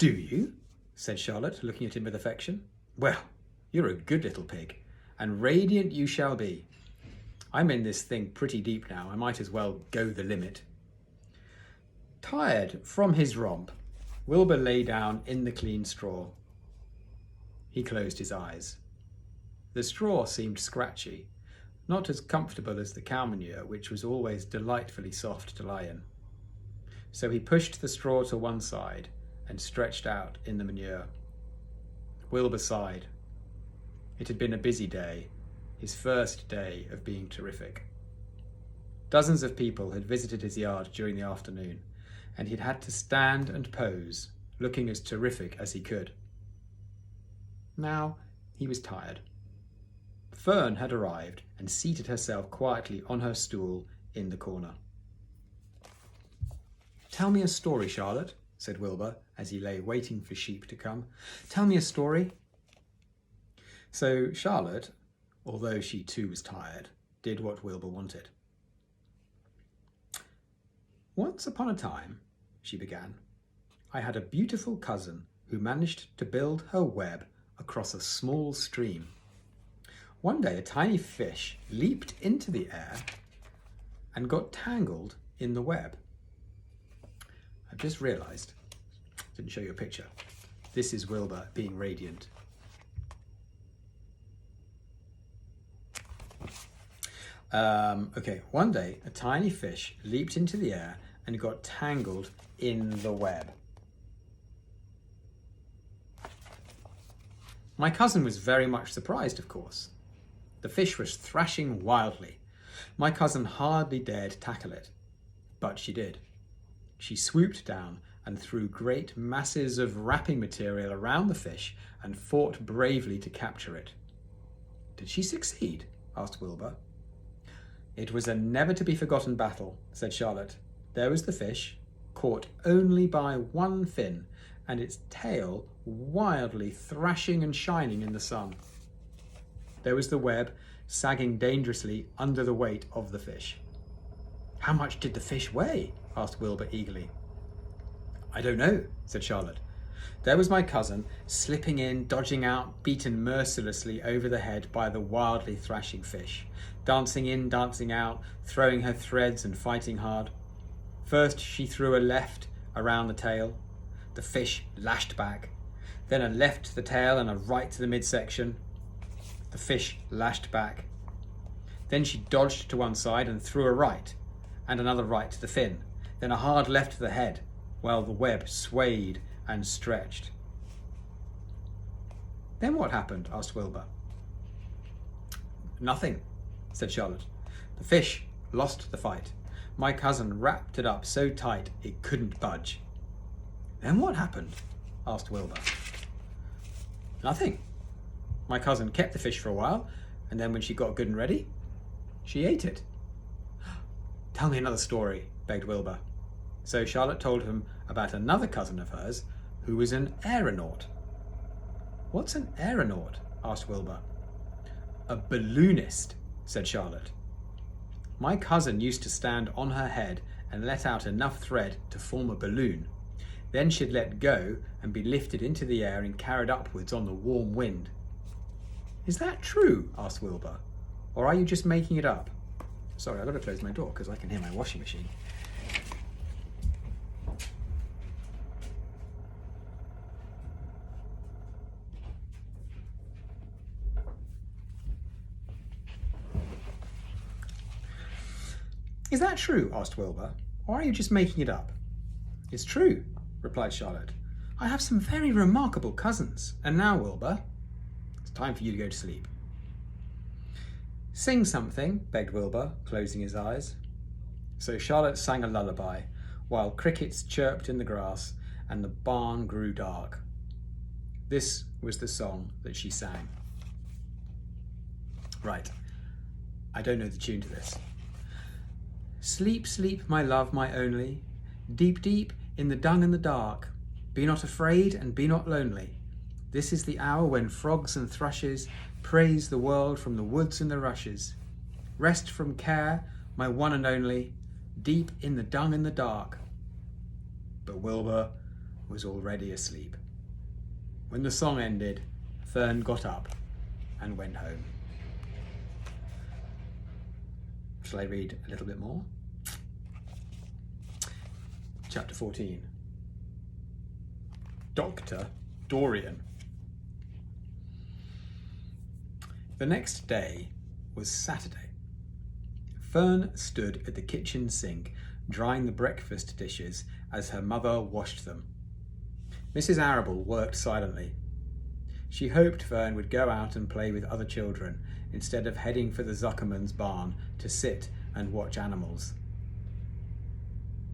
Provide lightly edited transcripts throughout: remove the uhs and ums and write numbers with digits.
Do you? Said Charlotte, looking at him with affection. Well, you're a good little pig, and radiant you shall be. I'm in this thing pretty deep now. I might as well go the limit. Tired from his romp, Wilbur lay down in the clean straw. He closed his eyes. The straw seemed scratchy, not as comfortable as the cow manure, which was always delightfully soft to lie in. So he pushed the straw to one side and stretched out in the manure. Wilbur sighed. It had been a busy day, his first day of being terrific. Dozens of people had visited his yard during the afternoon, and he'd had to stand and pose, looking as terrific as he could. Now he was tired. Fern had arrived and seated herself quietly on her stool in the corner. Tell me a story, Charlotte, said Wilbur, as he lay waiting for Sheep to come. Tell me a story. So Charlotte, although she too was tired, did what Wilbur wanted. Once upon a time, she began, I had a beautiful cousin who managed to build her web across a small stream. One day a tiny fish leaped into the air and got tangled in the web. I've just realised, didn't show you a picture. This is Wilbur being radiant. Okay, one day a tiny fish leaped into the air and got tangled in the web. My cousin was very much surprised, of course. The fish was thrashing wildly. My cousin hardly dared tackle it, but she did. She swooped down and threw great masses of wrapping material around the fish and fought bravely to capture it. Did she succeed? Asked Wilbur. It was a never-to-be-forgotten battle, said Charlotte. There was the fish, caught only by one fin, and its tail wildly thrashing and shining in the sun. There was the web, sagging dangerously under the weight of the fish. How much did the fish weigh? Asked Wilbur eagerly. I don't know, said Charlotte. There was my cousin, slipping in, dodging out, beaten mercilessly over the head by the wildly thrashing fish, dancing in, dancing out, throwing her threads and fighting hard. First she threw a left around the tail. The fish lashed back. Then a left to the tail and a right to the midsection. The fish lashed back. Then she dodged to one side and threw a right, and another right to the fin. Then a hard left to the head, while the web swayed and stretched. Then what happened? Asked Wilbur. Nothing, said Charlotte. The fish lost the fight. My cousin wrapped it up so tight it couldn't budge. Then what happened? Asked Wilbur. Nothing. My cousin kept the fish for a while, and then when she got good and ready, she ate it. Tell me another story, begged Wilbur. So Charlotte told him about another cousin of hers who was an aeronaut. What's an aeronaut? Asked Wilbur. A balloonist, said Charlotte. My cousin used to stand on her head and let out enough thread to form a balloon. Then she'd let go and be lifted into the air and carried upwards on the warm wind. Is that true? Asked Wilbur. Or are you just making it up? Sorry, I've got to close my door because I can hear my washing machine. Is that true? Asked Wilbur. Or are you just making it up? It's true, replied Charlotte. I have some very remarkable cousins. And now, Wilbur, it's time for you to go to sleep. Sing something, begged Wilbur, closing his eyes. So Charlotte sang a lullaby, while crickets chirped in the grass and the barn grew dark. This was the song that she sang. Right, I don't know the tune to this. Sleep, sleep, my love, my only, deep, deep in the dung and the dark. Be not afraid and be not lonely. This is the hour when frogs and thrushes praise the world from the woods and the rushes. Rest from care, my one and only, deep in the dung and the dark. But Wilbur was already asleep. When the song ended, Fern got up and went home. Shall I read a little bit more? Chapter 14. Dr. Dorian. The next day was Saturday. Fern stood at the kitchen sink drying the breakfast dishes as her mother washed them. Mrs. Arable worked silently. She hoped Fern would go out and play with other children instead of heading for the Zuckerman's barn to sit and watch animals.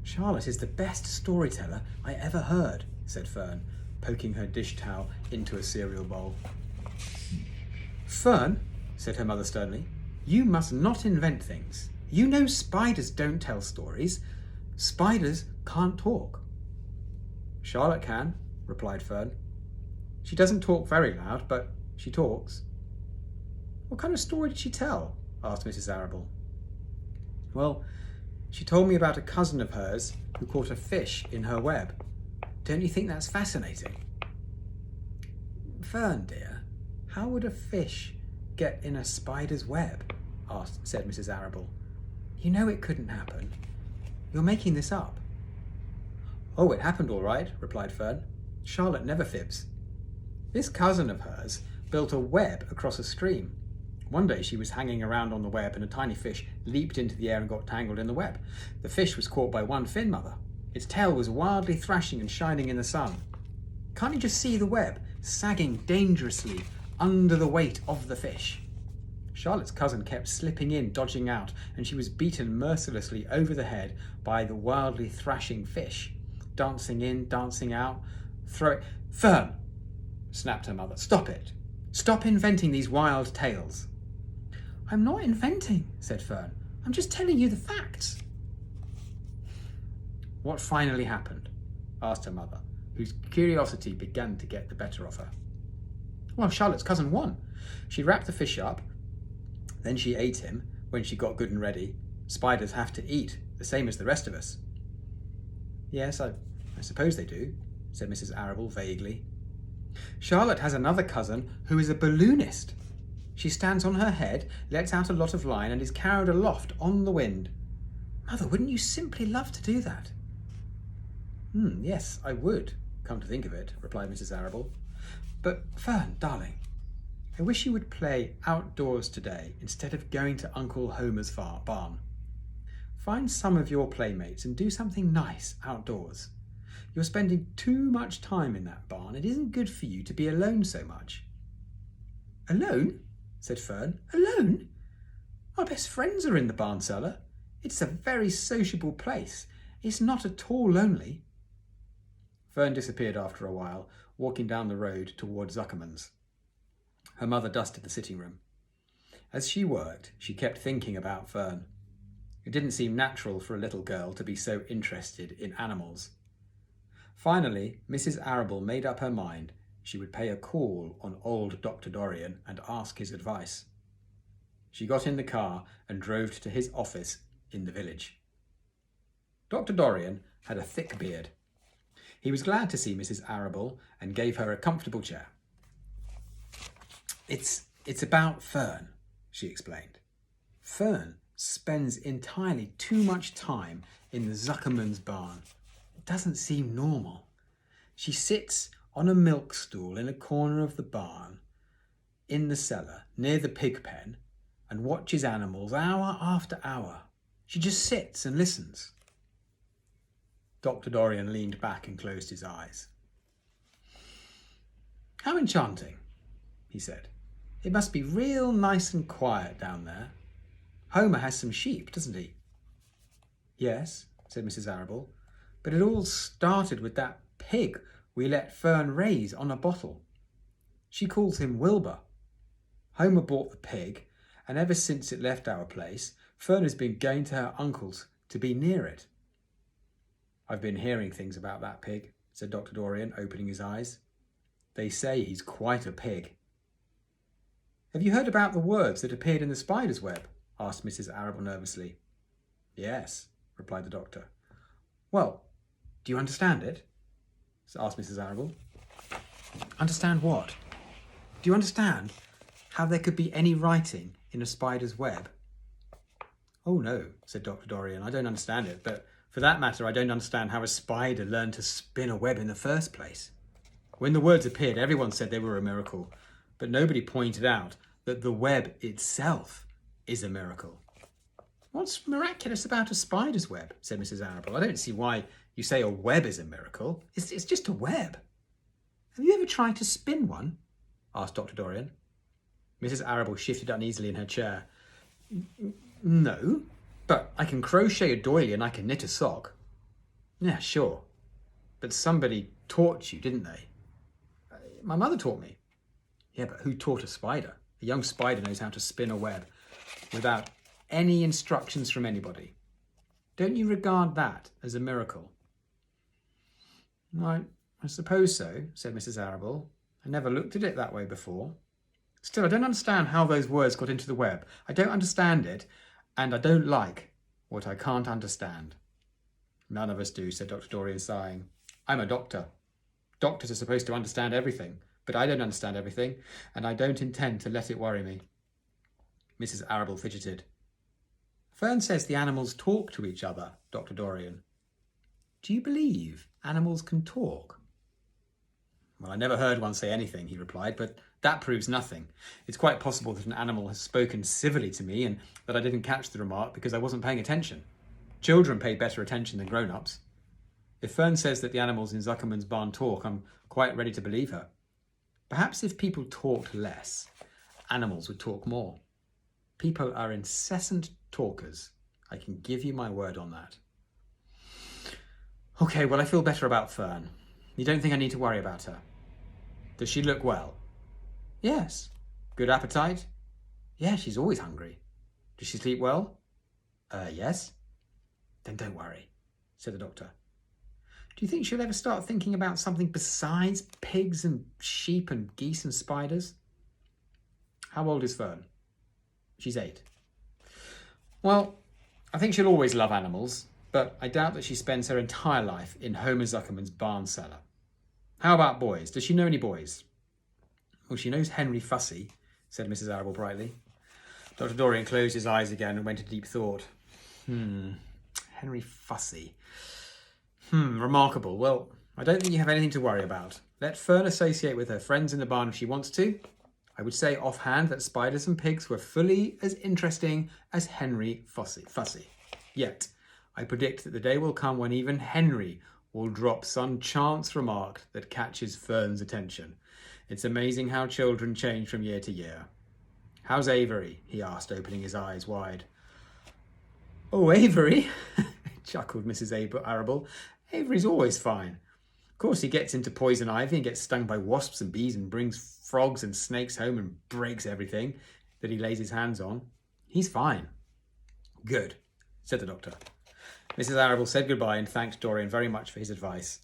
"Charlotte is the best storyteller I ever heard," said Fern, poking her dish towel into a cereal bowl. "Fern," said her mother sternly, "you must not invent things. You know spiders don't tell stories. Spiders can't talk." "Charlotte can," replied Fern. "She doesn't talk very loud, but she talks." "What kind of story did she tell?" asked Mrs. Arable. "Well, she told me about a cousin of hers who caught a fish in her web. Don't you think that's fascinating?" "Fern, dear, how would a fish get in a spider's web?" said Mrs. Arable. "You know it couldn't happen. You're making this up." "Oh, it happened all right," replied Fern. "Charlotte never fibs. This cousin of hers built a web across a stream. One day she was hanging around on the web and a tiny fish leaped into the air and got tangled in the web. The fish was caught by one fin, Mother. Its tail was wildly thrashing and shining in the sun. Can't you just see the web sagging dangerously under the weight of the fish? Charlotte's cousin kept slipping in, dodging out, and she was beaten mercilessly over the head by the wildly thrashing fish. Dancing in, dancing out, throw it. Fern, snapped her mother. Stop it. Stop inventing these wild tales. I'm not inventing, said Fern. I'm just telling you the facts. What finally happened? Asked her mother, whose curiosity began to get the better of her. Well, Charlotte's cousin won. She wrapped the fish up, then she ate him when she got good and ready. Spiders have to eat, the same as the rest of us. Yes, I suppose they do, said Mrs. Arable vaguely. Charlotte has another cousin who is a balloonist. She stands on her head, lets out a lot of line, and is carried aloft on the wind. Mother, wouldn't you simply love to do that? Yes, I would, come to think of it, replied Mrs. Arable. But, Fern, darling, I wish you would play outdoors today instead of going to Uncle Homer's barn. Find some of your playmates and do something nice outdoors. You're spending too much time in that barn. It isn't good for you to be alone so much. Alone? Said Fern. Alone? My best friends are in the barn cellar. It's a very sociable place. It's not at all lonely. Fern disappeared after a while, walking down the road toward Zuckerman's. Her mother dusted the sitting room. As she worked, she kept thinking about Fern. It didn't seem natural for a little girl to be so interested in animals. Finally, Mrs. Arable made up her mind she would pay a call on old Dr. Dorian and ask his advice. She got in the car and drove to his office in the village. Dr. Dorian had a thick beard. He was glad to see Mrs. Arable and gave her a comfortable chair. It's about Fern, she explained. Fern spends entirely too much time in the Zuckerman's barn. It doesn't seem normal. She sits on a milk stool in a corner of the barn, in the cellar, near the pig pen, and watches animals hour after hour. She just sits and listens. Dr. Dorian leaned back and closed his eyes. How enchanting, he said. It must be real nice and quiet down there. Homer has some sheep, doesn't he? Yes, said Mrs. Arable, but it all started with that pig we let Fern raise on a bottle. She calls him Wilbur. Homer bought the pig, and ever since it left our place, Fern has been going to her uncle's to be near it. I've been hearing things about that pig, said Dr. Dorian, opening his eyes. They say he's quite a pig. Have you heard about the words that appeared in the spider's web? Asked Mrs. Arable nervously. Yes, replied the doctor. Well, do you understand it? asked Mrs. Arable. Understand what? Do you understand how there could be any writing in a spider's web? Oh no, said Dr. Dorian, I don't understand it, but for that matter, I don't understand how a spider learned to spin a web in the first place. When the words appeared, everyone said they were a miracle, but nobody pointed out that the web itself is a miracle. What's miraculous about a spider's web? Said Mrs. Arable. I don't see why you say a web is a miracle. It's just a web. Have you ever tried to spin one? Asked Dr. Dorian. Mrs. Arable shifted uneasily in her chair. No, but I can crochet a doily and I can knit a sock. Yeah, sure. But somebody taught you, didn't they? My mother taught me. Yeah, but who taught a spider? A young spider knows how to spin a web without any instructions from anybody. Don't you regard that as a miracle? I suppose so, said Mrs. Arable. I never looked at it that way before. Still, I don't understand how those words got into the web. I don't understand it, and I don't like what I can't understand. None of us do, said Dr. Dorian, sighing. I'm a doctor. Doctors are supposed to understand everything, but I don't understand everything, and I don't intend to let it worry me. Mrs. Arable fidgeted. Fern says the animals talk to each other, Dr. Dorian. Do you believe animals can talk? Well, I never heard one say anything, he replied, but that proves nothing. It's quite possible that an animal has spoken civilly to me and that I didn't catch the remark because I wasn't paying attention. Children pay better attention than grown-ups. If Fern says that the animals in Zuckerman's barn talk, I'm quite ready to believe her. Perhaps if people talked less, animals would talk more. People are incessant talkers. I can give you my word on that. Okay, well, I feel better about Fern. You don't think I need to worry about her? Does she look well? Yes. Good appetite? Yeah, she's always hungry. Does she sleep well? Yes. Then don't worry, said the doctor. Do you think she'll ever start thinking about something besides pigs and sheep and geese and spiders? How old is Fern? She's 8. Well, I think she'll always love animals, but I doubt that she spends her entire life in Homer Zuckerman's barn cellar. How about boys? Does she know any boys? Well, she knows Henry Fussy, said Mrs. Arable brightly. Dr. Dorian closed his eyes again and went into deep thought. Henry Fussy. Remarkable. Well, I don't think you have anything to worry about. Let Fern associate with her friends in the barn if she wants to. I would say offhand that spiders and pigs were fully as interesting as Henry Fussy. Yet, I predict that the day will come when even Henry will drop some chance remark that catches Fern's attention. It's amazing how children change from year to year. How's Avery? He asked, opening his eyes wide. Oh, Avery, chuckled Mrs. Arable. Avery's always fine. Of course, he gets into poison ivy and gets stung by wasps and bees and brings frogs and snakes home and breaks everything that he lays his hands on. He's fine. Good, said the doctor. Mrs. Arable said goodbye and thanked Dorian very much for his advice.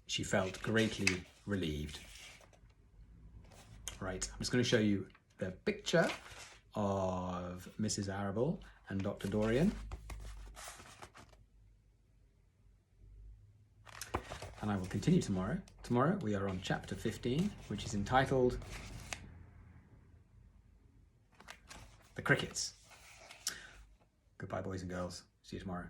She felt greatly relieved. Right, I'm just going to show you the picture of Mrs. Arable and Dr. Dorian. And I will continue tomorrow. Tomorrow we are on chapter 15, which is entitled The Crickets. Goodbye, boys and girls. See you tomorrow.